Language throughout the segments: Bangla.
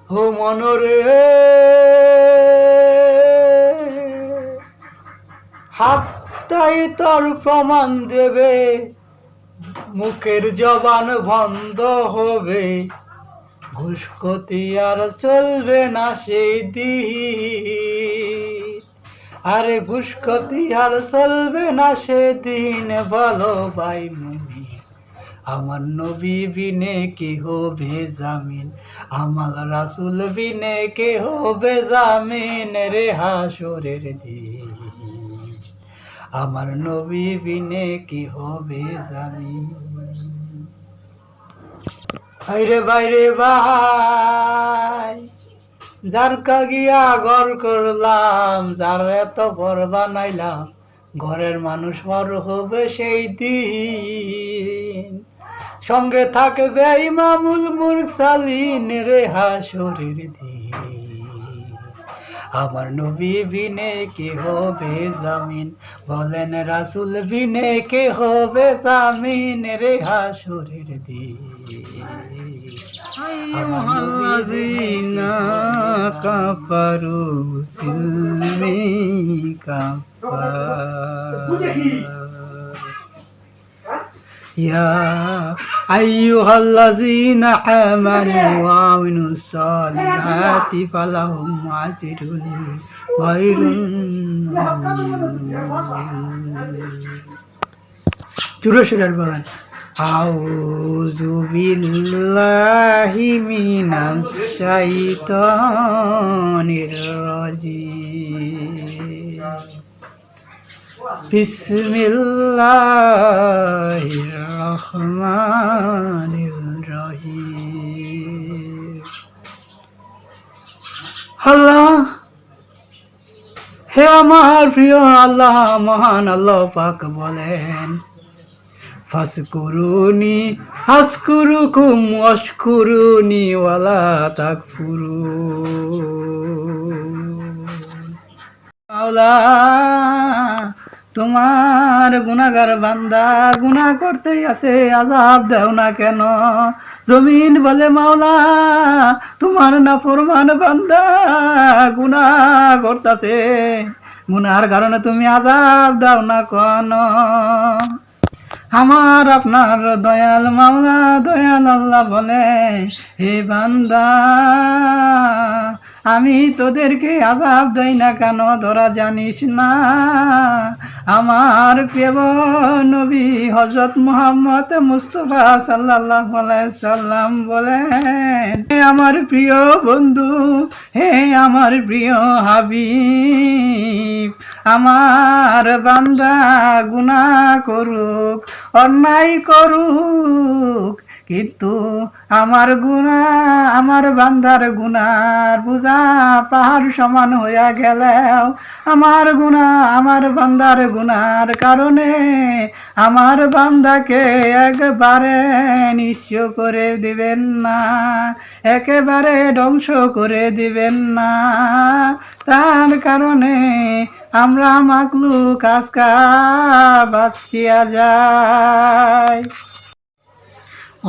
ও মনরে হাতটাই তোর প্রমাণ দেবে, মুখের জবান বন্ধ হবে, ঘুষখতি আর চলবে না সেই দিন। আরে ঘুষখতি আর চলবে না সেদিন, বলো ভাই মুমিন। আমার নবী বিনে কে হবে জামিন, আমার রাসূল বিনে কে হবে জামিন রে হাসরের দিন। আমার নবী বিনে কি হবে জামিন। আইরে বাইরে ভাই, যার কাগিয়া ঘর করলাম, যার এত ঘর বানাইলাম, ঘরের মানুষ বড় হবে সেই দিন। সঙ্গে থাকবে ইমামুল মুরসালিন রে হাসরের দিন। আমার নবী বিনে কে হবে জামিন, বলেন রাসূল বিনে কে হবে জামিন রে হাসরের দিন। আইয়ুহাল্লাযীনা কাফারু সিলমি কাফার ইয়া আইয়ুহাল্লাযীনা আমানু ওয়া আমিনুস সালিহাতি ফালাহুম আজরুন গায়রু চুরশিরার বলেন আউযু বিল্লাহি মিনাশ শাইতানির রাজিম বিসমিল্লাহির রহমানির রহিম। আল্লাহ, হে আমার প্রিয় আল্লাহ, মহান আল্লাহ পাক বলেন ফাসকুরুনি আসকুরুকুম ওয়াশকুরুনি ওয়ালা তাকফুরুন। মাওলা, তোমার গুনাহগার বান্দা গুনাহ করতেই আছে, আযাব দাও না কেন? জমিন বলে মাওলা, তোমার নাফরমান বান্দা গুনাহ করতেছে, গুনাহর কারণে তুমি আযাব দাও না কেন? আমার আপনার দয়াল মাওলা দয়াল আল্লাহ বলে, হে বান্দা, আমি তোদেরকে আযাব দেই না কেন তোরা জানিস না? আমার প্রিয় নবী হযরত মুহাম্মদ মুস্তাফা সাল্লাল্লাহু আলাইহি সাল্লাম বলেন, হে আমার প্রিয় বন্ধু, হে আমার প্রিয় হাবিব, আমার বান্দা গুনাহ করুক, অন্যায় করুক, কিন্তু আমার গুনাহ, আমার বান্দার গুনার বোঝা পাহাড় সমান হইয়া গেলেও আমার গুনাহ, আমার বান্দার গুনার কারণে আমার বান্দাকে একবারে নিঃস্ব করে দিবেন না, একেবারে ধ্বংস করে দিবেন না। তার কারণে আমরা মাকলুক আজকা বাঁচিয়া যাই।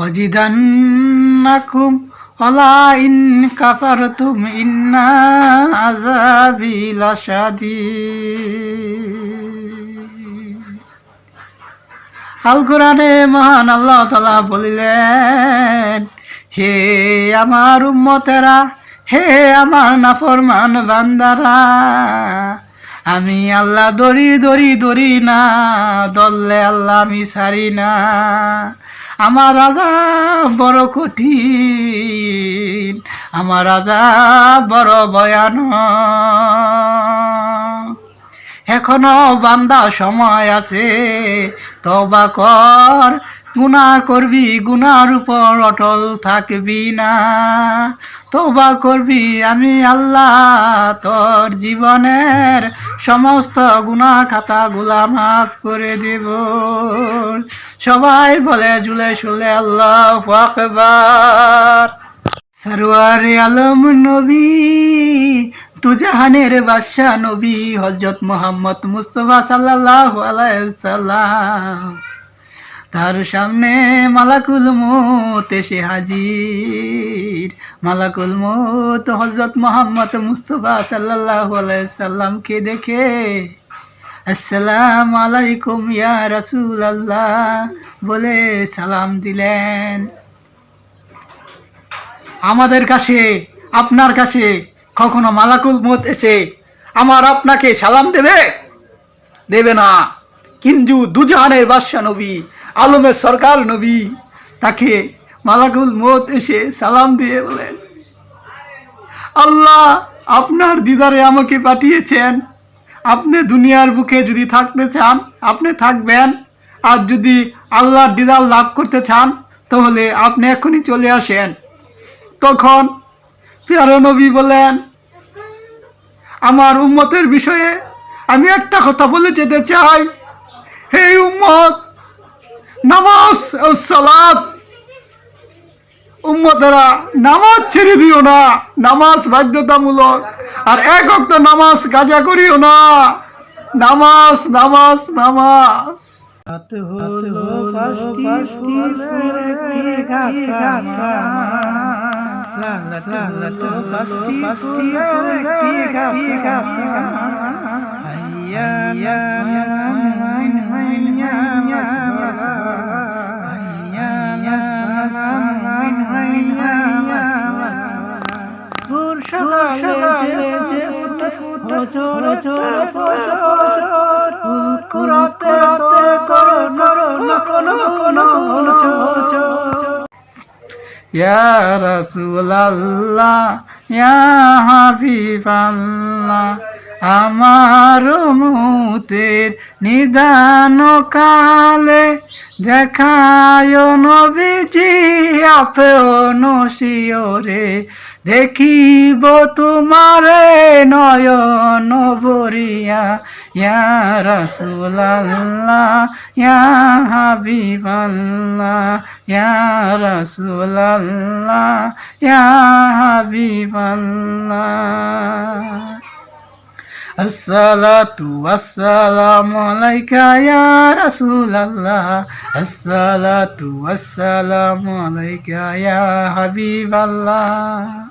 অজিদান্নাকুম ওয়ালা ইন কাফারতুম ইন্না আযাবি লাশাদীদ। আল কোরআনে মহান আল্লাহ তাআলা বলিলেন, হে আমার উম্মতেরা, হে আমার নাফরমান বান্দারা, আমি আল্লাহ দড়ি না, দললে আল্লাহ আমি ছাড়ি না। আমার আযাব বড় কঠিন, আমার আযাব বড় ভয়ানক। এখনো বান্দা সময় আছে, তওবা কর, গুনাহ করবি, গুনার উপর অটল থাকবি না, তওবা করবি, আমি আল্লাহ তোর জীবনের সমস্ত গুনাহ খাতাগুলা মাফ করে দেব। সবাই বলে জুলে শুলে আল্লাহু আকবার। সরওয়ারে আলম নবী, তুজাহানের বাদশা নবী হযরত মুহাম্মদ মুস্তাফা সাল্লাল্লাহু আলাইহি সাল্লাম, তার সামনে মালাকুল মউত এসে হাজির। মালাকুল মউত হযরত মুহাম্মদ মুস্তাফা সাল্লাল্লাহু আলাইহি সাল্লামকে দেখে আসসালামু আলাইকুম ইয়া রাসূলুল্লাহ বলে সালাম দিলেন। আমাদের কাছে, আপনার কাছে কখনো মালাকুল মউত এসে আপনাকে সালাম দেবে? দেবে না। কিন্তু দুজাহানের বাদশা নবী, আলমের সরকার নবী, তাকে মালাকুল মউত এসে সালাম দিয়ে বলেন, আল্লাহ আপনার দিদারে আমাকে পাঠিয়েছেন। আপনি দুনিয়ার বুকে যদি থাকতে চান আপনি থাকবেন, আর যদি আল্লাহর দিদার লাভ করতে চান তাহলে আপনি এখনই চলে আসেন। তখন প্রিয় নবী বলেন, আমার উম্মতের বিষয়ে আমি একটা কথা বলে যেতে চাই। হে উম্মত, নামাজ ও সালাত, উম্মতেরা নামাজ ছেড়ে দিও না, নামাজ বাধ্যতামূলক। আর এক ওয়াক্ত নামাজ কাজা করিও না, নামাজ নামাজ নামাজ। রাত হলো পাঁচটি ফুলের একটি গাথা, সালাত হলো পাঁচটি ফুলের একটি গাথা। হাইয়া ইয়া সালাম হাইয়া ইয়া হাইয়া ইয়া সালাম হাইয়া ইয়া। ভোর সকালে যে ফুটে ফজর ফজর ফুল কুরাতে করো ইয়া রাসূলুল্লাহ ইয়া হাবিবাল্লাহ, আমার মুতের নিদান কালে দেখায় নবীজি আপন শিওরে। দেখিব তোমারে নয়ন ভরিয়া, ইয়া রাসূলুল্লাহ ইয়া হাবিবাল্লাহ, ইয়া রাসূলুল্লাহ ইয়া হাবিবাল্লাহ। আসসালাতু ওয়াসসালামু আলাইকা ইয়া রাসূলুল্লাহ, আসসালাতু ওয়াসসালামু আলাইকা ইয়া হাবিবাল্লাহ।